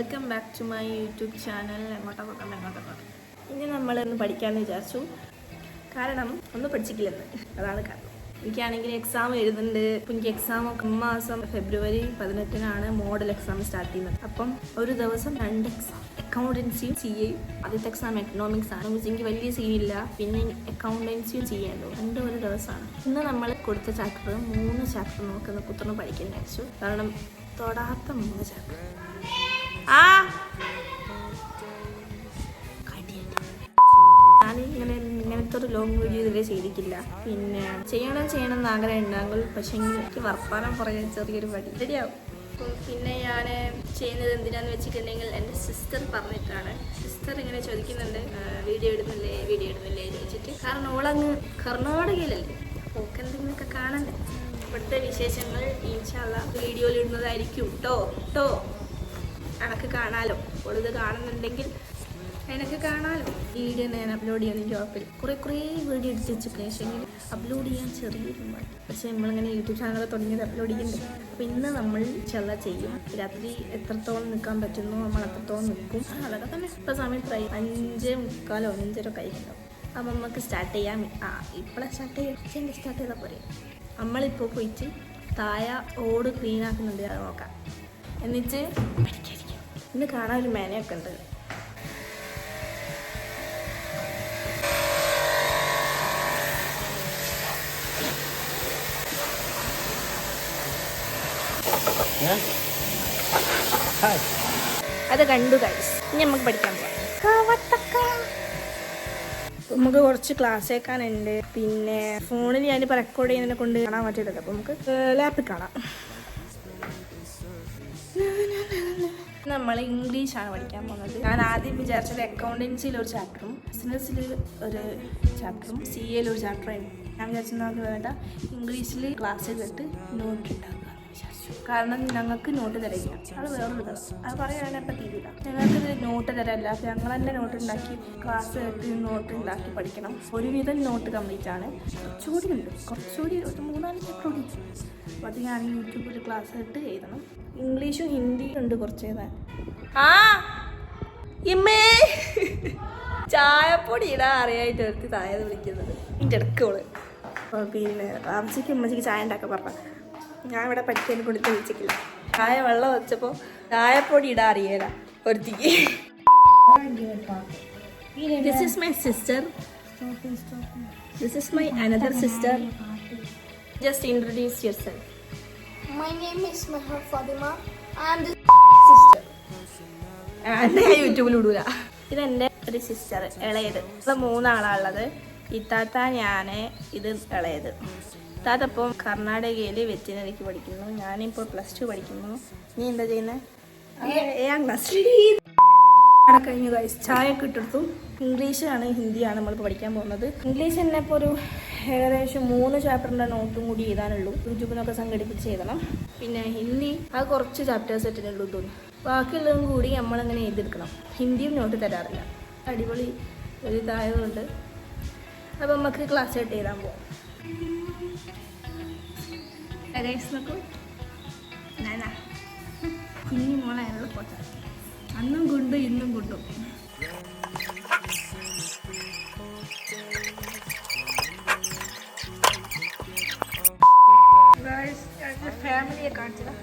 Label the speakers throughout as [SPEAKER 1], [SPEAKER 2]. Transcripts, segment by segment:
[SPEAKER 1] Welcome back to my YouTube channel. എങ്ങോട്ടൊക്കെ ഇനി നമ്മളൊന്ന് പഠിക്കാമെന്ന് വിചാരിച്ചു. കാരണം ഒന്നും പഠിച്ചിട്ടില്ലെന്ന്, അതാണ് കാരണം. എനിക്കാണെങ്കിൽ എക്സാം എഴുതുന്നുണ്ട്. ഇപ്പം എനിക്ക് എക്സാം മാസം ഫെബ്രുവരി 18-നാണ് മോഡൽ എക്സാം സ്റ്റാർട്ട് ചെയ്യുന്നത്. അപ്പം ഒരു ദിവസം 2 എക്സാം, അക്കൗണ്ടൻസിയും CA. ആദ്യത്തെ എക്സാം എക്കണോമിക്സ് ആണ്. എനിക്ക് വലിയ സീനില്ല. പിന്നെ അക്കൗണ്ടൻസിയും ചെയ്യാമല്ലോ, രണ്ടും ഒരു ദിവസമാണ്. ഇന്ന് നമ്മൾ കൊടുത്ത ചാപ്റ്റർ 3 ചാപ്റ്റർ നോക്കുന്ന കുത്തുന്ന പഠിക്കാൻ വിചാരിച്ചു. കാരണം തൊടാത്ത 3 ചാപ്റ്റർ. ഇങ്ങനത്തെ ഒരു ലോങ് വീഡിയോ ഇതുവരെ ചെയ്തിട്ടില്ല. പിന്നെ ചെയ്യണം എന്ന് ആഗ്രഹം ഉണ്ടാകും. പക്ഷേ എനിക്ക് വർത്താനം പറയാൻ ചെറിയൊരു വഴി റെഡിയാവും. പിന്നെ ഞാൻ ചെയ്യുന്നത് എന്തിനാന്ന് വെച്ചിട്ടുണ്ടെങ്കിൽ എൻ്റെ സിസ്റ്റർ പറഞ്ഞിട്ടാണ്. സിസ്റ്റർ ഇങ്ങനെ ചോദിക്കുന്നുണ്ട്, വീഡിയോ ഇടുന്നില്ലേ ചോദിച്ചിട്ട്. കാരണം ഓളങ്ങ് കർണാടകയിലല്ലേ, ഓക്ക് എന്തെങ്കിലുമൊക്കെ കാണണ്ടേ. ഇവിടുത്തെ വിശേഷങ്ങൾ ഇൻഷാ അല്ലാഹ് വീഡിയോയിൽ ഇടുന്നതായിരിക്കും കേട്ടോ. എനക്ക് കാണാലോ, ഓളിത് കാണുന്നുണ്ടെങ്കിൽ എനിക്ക് കാണാമല്ലോ. വീഡിയോ ഞാൻ അപ്ലോഡ് ചെയ്യുന്ന ജോബിൽ കുറേ വീഡിയോ എടുത്ത് വെച്ചിട്ടുണ്ട്. പക്ഷേ അപ്ലോഡ് ചെയ്യാൻ ചെറിയൊരു മടി. പക്ഷേ നമ്മളിങ്ങനെ യൂട്യൂബ് ചാനൽ തുടങ്ങിയത് അപ്ലോഡ് ചെയ്യുന്നുണ്ട്. അപ്പോൾ ഇന്ന് നമ്മൾ ചെല്ല ചെയ്യും. രാത്രി എത്രത്തോളം നിൽക്കാൻ പറ്റുന്നു നമ്മൾ അത്രത്തോളം നിൽക്കും. അതൊക്കെ തന്നെ. ഇപ്പോൾ സമയം 5:45 5:30 കഴിക്കണം. അപ്പം നമുക്ക് സ്റ്റാർട്ട് ചെയ്യാം. ഇപ്പോഴാണ് സ്റ്റാർട്ട് ചെയ്താൽ പോരെ. നമ്മളിപ്പോൾ പോയിട്ട് താഴെ ഓട് ക്ലീൻ ആക്കുന്നുണ്ട്, അത് നോക്കാം. എന്നിട്ട് പഠിക്കാതിരിക്കും. ഇന്ന് കാണാൻ ഒരു മേനയൊക്കെ ഉണ്ട്. അത് കണ്ടു ഗൈസ്. ഇനി നമുക്ക് പഠിക്കാൻ പോകാം. നമുക്ക് കുറച്ച് ക്ലാസ് കേൾക്കാനുണ്ട്. പിന്നെ ഫോണിൽ ഞാനിപ്പോൾ റെക്കോർഡ് ചെയ്യുന്നതിനെ കൊണ്ട് കാണാൻ പറ്റില്ലല്ലോ. അപ്പോൾ നമുക്ക് ലാപ്പിൽ കാണാം. നമ്മൾ ഇംഗ്ലീഷാണ് പഠിക്കാൻ പോകുന്നത്. ഞാൻ ആദ്യം വിചാരിച്ചത് അക്കൗണ്ടൻസിയിൽ ഒരു ചാപ്റ്ററും ബിസിനസ്സിൽ ഒരു ചാപ്റ്ററും CAയിൽ ഒരു ചാപ്റ്ററായിരുന്നു. ഞാൻ വിചാരിച്ചത് വേണ്ട, ഇംഗ്ലീഷിൽ ക്ലാസ് ചെയ്തിട്ട് നോട്ട് ഉണ്ടാകുക. കാരണം ഞങ്ങൾക്ക് നോട്ട് തരില്ല, അത് വേറൊരു ദിവസം. അത് പറയാനപ്പോൾ തീരില്ല. ഞങ്ങൾക്കിത് നോട്ട് തരല്ല, ഞങ്ങൾ തന്നെ നോട്ട് ഉണ്ടാക്കി ക്ലാസ് കേട്ട് നോട്ട് ഉണ്ടാക്കി പഠിക്കണം. ഒരുവിധം നോട്ട് കംപ്ലീറ്റ് ആണ്. കുറച്ചുകൂടി ഒരു 3-4 ചാപ്റ്റർ കൂടി. അപ്പോൾ അത് ഞാൻ യൂട്യൂബിൽ ക്ലാസ് കേട്ട് എഴുതണം. ഇംഗ്ലീഷും ഹിന്ദിയും ഉണ്ട് കുറച്ച് എഴുതാൻ. ചായപ്പൊടി ഇടാൻ അറിയായിട്ട് എടുത്ത് താഴെ വിളിക്കുന്നത് എൻ്റെ ഇടക്കോള്. അപ്പോൾ പിന്നെ ഉമ്മച്ചിക്ക് ചായ ഉണ്ടാക്കാൻ പറഞ്ഞ ഞാൻ ഇവിടെ പഠിക്കാൻ കൊടുത്ത് വിളിച്ചിട്ടില്ല. ചായ വെള്ളം വെച്ചപ്പോൾ ചായപ്പൊടി ഇടാൻ അറിയില്ല ഒരുത്തിക്ക്. This is my sister. This is my another sister. Just introduce yourself.
[SPEAKER 2] My name is Mahar Fatima. I am the
[SPEAKER 1] sister. ഞാൻ യൂട്യൂബിൽ ഇടൂല. ഇതെൻ്റെ ഒരു സിസ്റ്റർ, ഇളയത്. ഇവിടെ 3 ആളാണുള്ളത്. ഇത്താത്ത, ഞാൻ, ഇത് ഇളയത്. ഇത്താത്തപ്പം കർണാടകയിൽ വെറ്റിനറിക്ക് പഠിക്കുന്നു. ഞാനിപ്പോൾ +2 പഠിക്കുന്നു. നീ എന്താ ചെയ്യുന്നത്? 7ാം ക്ലാസ്. അവിടെ കഴിഞ്ഞു ഗൈസ്. ചായ ഒക്കെ ഇട്ടെടുത്തു. ഇംഗ്ലീഷാണ് ഹിന്ദിയാണ് നമ്മളിപ്പോൾ പഠിക്കാൻ പോകുന്നത്. ഇംഗ്ലീഷ് തന്നെ ഇപ്പോൾ ഒരു ഏകദേശം 3 ചാപ്റ്ററിൻ്റെ നോട്ടും കൂടി എഴുതാനുള്ളൂ. യൂട്യൂബിനൊക്കെ സംഘടിപ്പിച്ച് എഴുതണം. പിന്നെ ഹിന്ദി അത് കുറച്ച് ചാപ്റ്റേഴ്സ് സെറ്റിനുള്ളൂ തോന്നുന്നു. ബാക്കിയുള്ളതും കൂടി നമ്മളങ്ങനെ എഴുതിയെടുക്കണം. ഹിന്ദിയും നോട്ട് തരാറില്ല. അടിപൊളി ഒരു ഇതായതുകൊണ്ട് അപ്പം നമുക്ക് ക്ലാസ് ആയിട്ട് എഴുതാൻ പോകാം. നോക്കൂ, ഞാനാ കുഞ്ഞു മോളായുള്ള ഫോട്ടോ. അന്നും കൊണ്ടു ഇന്നും കൊണ്ടു. ഫാമിലിയെ കാണിച്ചതാ.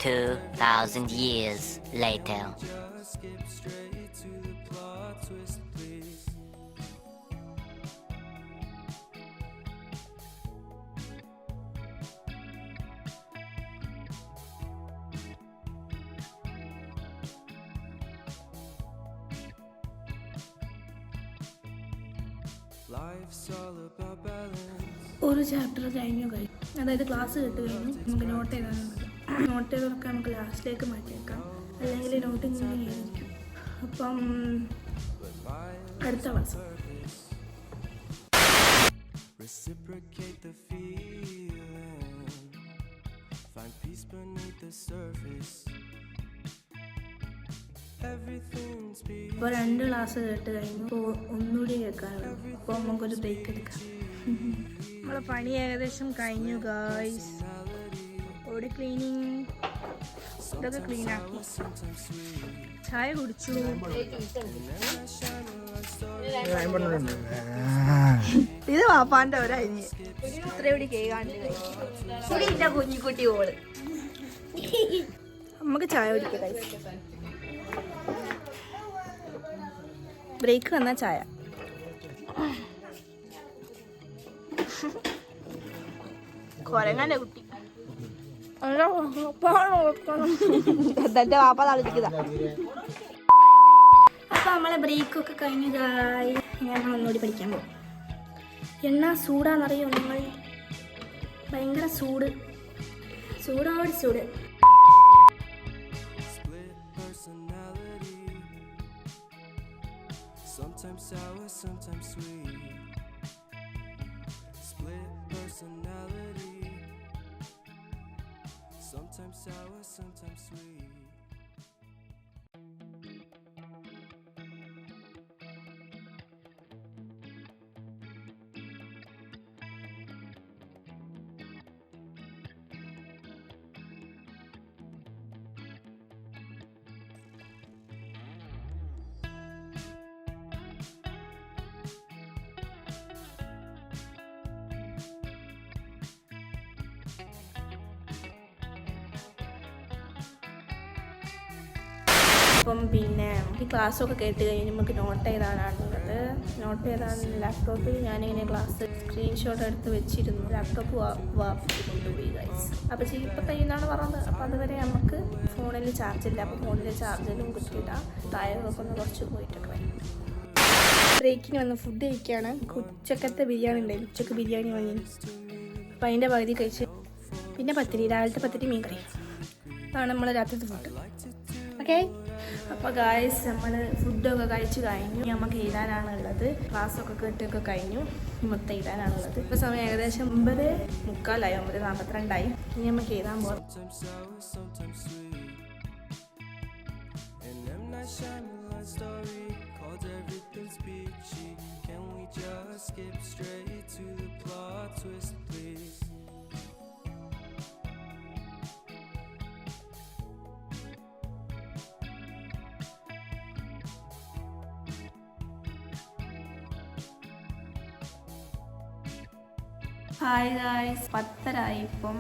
[SPEAKER 3] $2,000 years later. ഒരു ചാപ്റ്റർ കഴിഞ്ഞു. അതായത് ക്ലാസ് കേട്ട് കഴിഞ്ഞു. നമുക്ക് നോട്ട് എഴുതാനുണ്ട്.
[SPEAKER 1] നോട്ടുകളൊക്കെ നമുക്ക് ലാസ്റ്റിലേക്ക് മാറ്റിയേക്കാം, അല്ലെങ്കിൽ നോട്ട് ഇങ്ങനെ ആയിരിക്കും. അപ്പം അടുത്ത class.
[SPEAKER 4] Reciprocate the feeling, find peace beneath the surface. Everything's beautiful.
[SPEAKER 1] ഇപ്പോൾ 2 ക്ലാസ് കേട്ട് കഴിഞ്ഞു. ഇപ്പോൾ ഒന്നുകൂടി കേൾക്കാനുള്ളൂ. അപ്പോൾ നമുക്കൊരു ബ്രേക്ക് എടുക്കാം. നമ്മളെ പണി ഏകദേശം കഴിഞ്ഞു ഗായ്സ്. ബോഡി ക്ലീനിങ് ഇതൊക്കെ ക്ലീൻ ആക്കി, ചായ കുടിച്ചു. ഇത് വാപ്പാന്റെ ഒരഞ്ഞ് ഇത്രയോടി കേൾക്കാണ്ട് കുഞ്ഞിക്കുട്ടി ഓള്. നമുക്ക് ചായ കുടിക്കാം. ബ്രേക്ക് വന്ന ചായ. കൊരങ്ങന്റെ കുട്ടി എന്റെ വാപ്പ തളിപ്പിക്കുക. അപ്പൊ നമ്മളെ ബ്രേക്കൊക്കെ കഴിഞ്ഞതായി ഞാൻ ഒന്നുകൂടി പഠിക്കാൻ പോകും. എണ്ണ ചൂടാന്നറിയോ നിങ്ങൾ? ഭയങ്കര ചൂട്, ചൂടോട് ചൂട്.
[SPEAKER 4] Sometimes sour, sometimes sweet. Split personality. Sometimes sour, sometimes sweet.
[SPEAKER 1] അപ്പം പിന്നെ ഈ ക്ലാസ്സൊക്കെ കേട്ട് കഴിഞ്ഞ് നമുക്ക് നോട്ട് എഴുതാനാണുള്ളത്. നോട്ട് എഴുതാൻ ലാപ്ടോപ്പിൽ ഞാനിങ്ങനെ ക്ലാസ് സ്ക്രീൻഷോട്ട് എടുത്ത് വെച്ചിരുന്നു. ലാപ്ടോപ്പ് വാപ്പിച്ച് കൊണ്ടുപോയി ഗൈസ്. അപ്പോൾ ഇപ്പം കഴിയുന്നതാണ് പറഞ്ഞത്. അപ്പോൾ അതുവരെ നമുക്ക് ഫോണിൽ ചാർജില്ല. അപ്പോൾ ഫോണിൽ ചാർജറും കുത്തിയിടാം. താഴെയൊക്കെ ഒന്ന് കുറച്ച് പോയിട്ടൊക്കെ വരും. ബ്രേക്കിന് വന്ന് ഫുഡ് കഴിക്കുകയാണ്. ഉച്ചക്കത്തെ ബിരിയാണി ഉണ്ടായിരുന്നു. ഉച്ചക്ക് ബിരിയാണി വാങ്ങി. അപ്പോൾ അതിൻ്റെ പകുതി കഴിച്ച് പിന്നെ പത്തിരി, രാവിലത്തെ പത്തിരി മീൻ കറി. അതാണ് നമ്മൾ രാത്രിത്തെ ഫുഡ്. ഓക്കെ. അപ്പോൾ ഗായ്സ് നമ്മൾ ഫുഡൊക്കെ കഴിച്ച് കഴിഞ്ഞു. നമുക്ക് എഴുതാനാണ് ഉള്ളത്. ക്ലാസ്സൊക്കെ കേട്ടൊക്കെ കഴിഞ്ഞു. മൊത്തം എഴുതാനാണുള്ളത്. ഇപ്പോൾ സമയം ഏകദേശം 9:45, 9:42. ഇനി നമുക്ക് എഴുതാൻ പോകാം. ഹായ് ഗായ്സ്, 10:30 ഇപ്പം.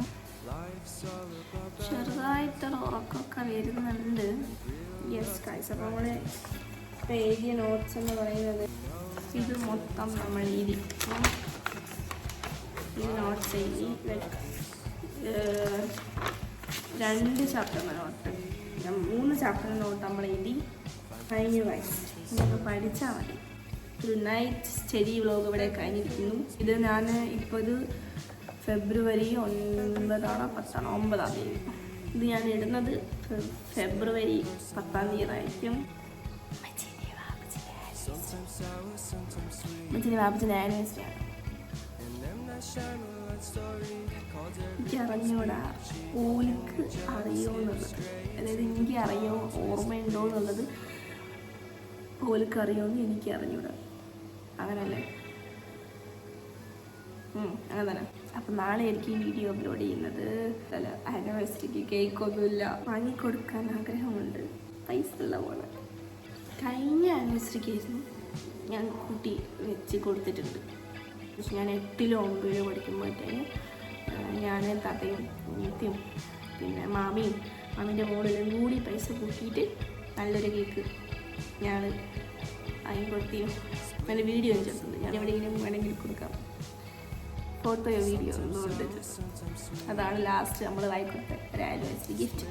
[SPEAKER 1] ചെറുതായിട്ടൊരു ഉറക്കമൊക്കെ വരുന്നുണ്ട്. Yes guys. അപ്പോൾ നമ്മൾ എഴുതിയ നോട്ട്സ് എന്ന് പറയുന്നത് ഇത് മൊത്തം നമ്മൾ എഴുതി. ഇത് നോട്ട്സ് എഴുതി. 2 ചാപ്റ്ററിൻ്റെ നോട്ട്, 3 ചാപ്റ്ററിൻ്റെ നോട്ട് നമ്മൾ എഴുതി കഴിഞ്ഞു ഗായ്സ്. നമുക്ക് പഠിച്ചാൽ മതി. ഒരു നൈറ്റ് സ്റ്റഡി വ്ലോഗ് ഇവിടെ കഴിഞ്ഞിരിക്കുന്നു. ഇത് ഞാൻ ഇപ്പോൾ ഇത് ഫെബ്രുവരി 9 തീയതി. ഇത് ഞാൻ ഇടുന്നത് ഫെബ്രുവരി 10 തീയതിയായിരിക്കും. വാപ്പച്ചിൻ്റെ ആനിവേഴ്സറിയാണ്. എനിക്ക് അറിഞ്ഞൂടാ ഓലിക്ക് അറിയോ എന്നുള്ളത്, അതായത് എനിക്ക് അറിയോ ഓർമ്മയുണ്ടോ എന്നുള്ളത് ഓലിക്ക് അറിയുമെന്ന് എനിക്ക് അറിഞ്ഞൂടാ. അങ്ങനല്ലേ? അങ്ങനെ തന്നെ. അപ്പം നാളെ ആയിരിക്കും ഈ വീഡിയോ അപ്ലോഡ് ചെയ്യുന്നത്. അല്ല, ആനിവേഴ്സറിക്ക് കേക്കൊന്നുമില്ല, വാങ്ങിക്കൊടുക്കാൻ ആഗ്രഹമുണ്ട്. പൈസ ഉള്ള പോലെ. കഴിഞ്ഞ ആനിവേഴ്സറിക്കായിരുന്നു ഞാൻ കൂട്ടി വെച്ച് കൊടുത്തിട്ടുണ്ട്. പക്ഷെ ഞാൻ 8-ലോ 9-ലോ പഠിക്കുമ്പോഴത്തേന് ഞാൻ താത്തയും നിത്യയും പിന്നെ മാമിയും മാമിൻ്റെ മോളിലും കൂടി പൈസ കൂട്ടിയിട്ട് നല്ലൊരു കേക്ക് ഞാൻ വാങ്ങിക്കൊടുത്തിയും നല്ല വീഡിയോ വെച്ചിട്ടുണ്ട്. ഞാൻ എവിടെയെങ്കിലും വേണമെങ്കിൽ കൊടുക്കാം, ഫോട്ടോയോ വീഡിയോ ഒന്നുകൊണ്ട്. അതാണ് ലാസ്റ്റ് നമ്മൾ വാങ്ങിക്കൊടുത്ത ഒരു ആനിവേഴ്സറി ഗിഫ്റ്റ്.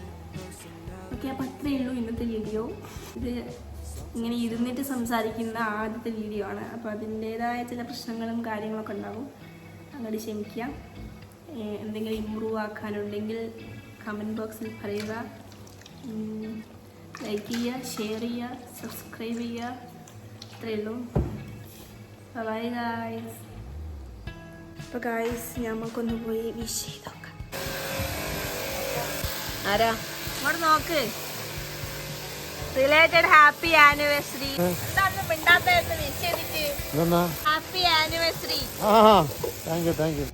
[SPEAKER 1] ഓക്കെ, അപ്പോൾ അത്രയേ ഉള്ളൂ ഇന്നത്തെ വീഡിയോ. ഇത് ഇങ്ങനെ ഇരുന്നിട്ട് സംസാരിക്കുന്ന ആദ്യത്തെ വീഡിയോ ആണ്. അപ്പോൾ അതിൻ്റേതായ ചില പ്രശ്നങ്ങളും കാര്യങ്ങളൊക്കെ ഉണ്ടാകും. അങ്ങോട്ട് ക്ഷമിക്കുക. എന്തെങ്കിലും ഇമ്പ്രൂവ് ആക്കാനുണ്ടെങ്കിൽ കമൻറ്റ് ബോക്സിൽ പറയുക. ലൈക്ക് ചെയ്യുക, ഷെയർ ചെയ്യുക, സബ്സ്ക്രൈബ് ചെയ്യുക. അത്രയേ ഉള്ളൂ. Bye guys. അപ്പോൾ ഗായ്സ് നമുക്കൊന്ന് പോയി വിഷ് ചെയ്ത് നോക്കാം. ആരാ ഇങ്ങോട്ട് നോക്ക്. Related happy anniversary. എന്താണ് മിണ്ടാത്ത വിഷ് ചെയ്തിട്ട്? Happy anniversary.
[SPEAKER 5] Thank you